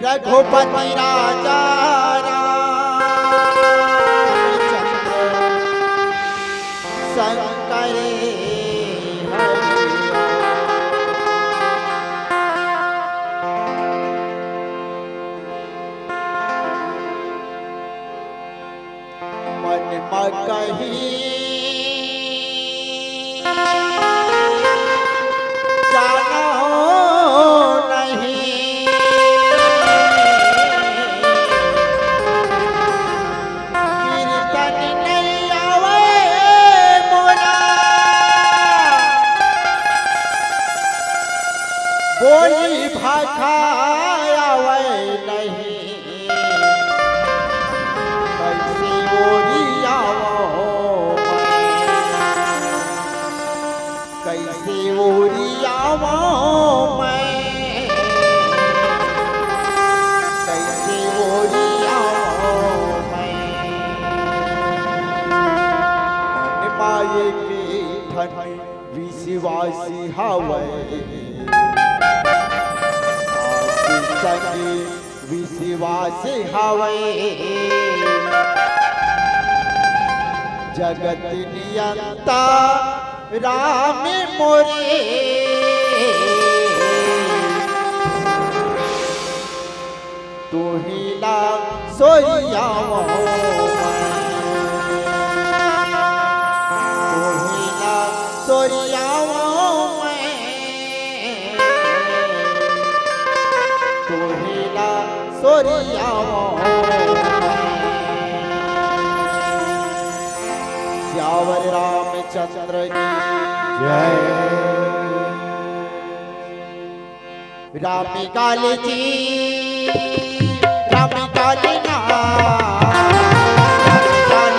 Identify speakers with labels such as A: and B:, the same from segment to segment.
A: रघुपति राजा रामचंद्र शंकर मन मगही बोली भाखा आवे नहीं कैसे ओरियावो कैसे ओरियावो मैं कैसे ओरियावो मैं मन माये के धन विश्वासी हवे विश्वास हवे जगत नियंता राम मोरे तू ही ला सोइयावो तू ही ला सोइयावो श्यावर रामचंद्र की जय। राम काली जी राम काली ना काली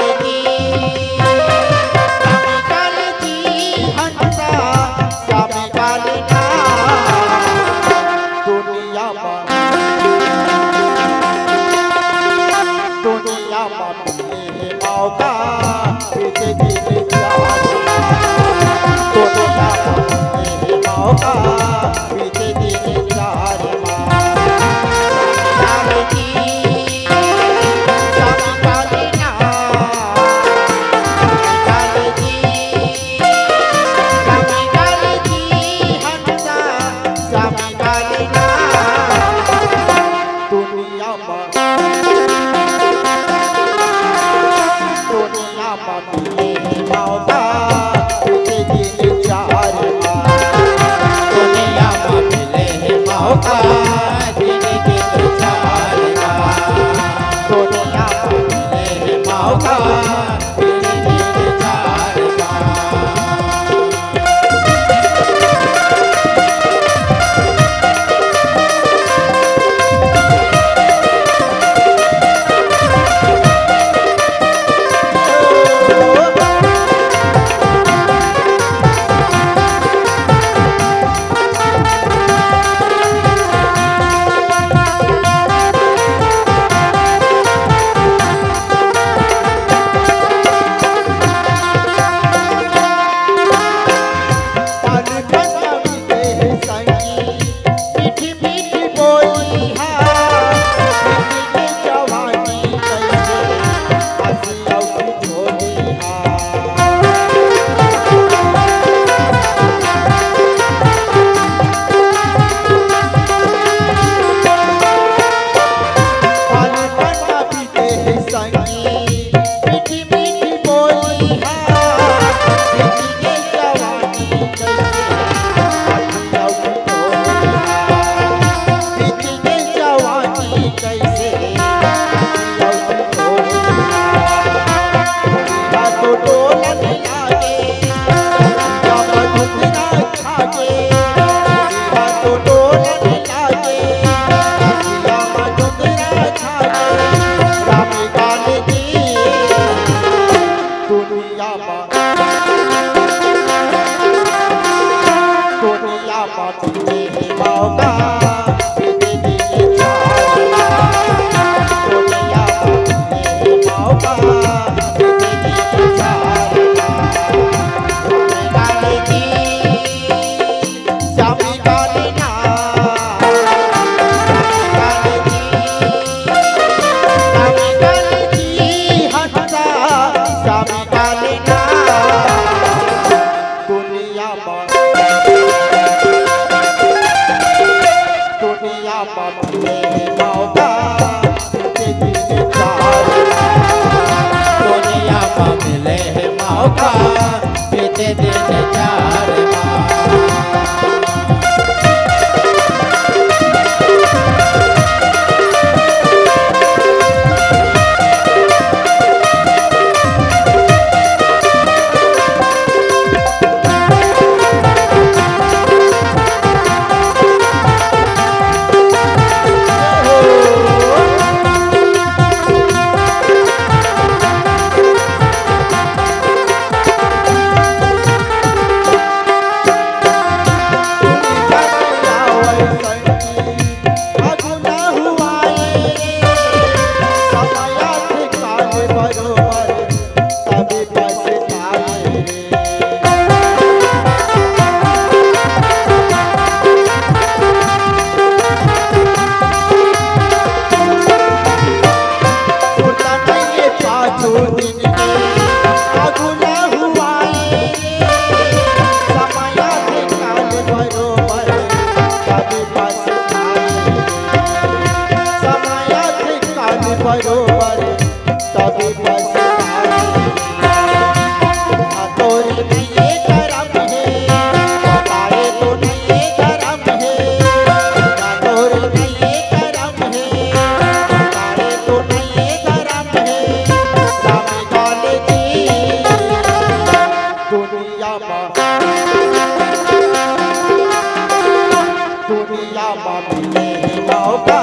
A: दुनिया में मिले मौका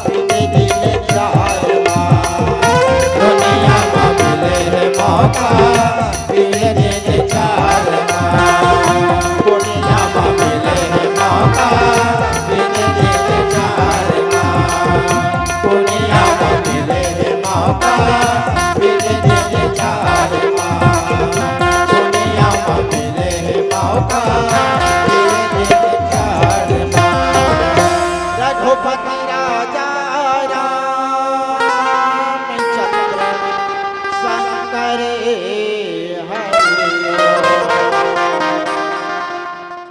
A: बिने दिले चार दुनिया में मिले मौका बिने दिले चार दुनिया में मिले मौका बिने दिले चार दुनिया में मिले मौका बिने दिले चार दुनिया में मिले मौका बिने दिले चार रघुपति राजा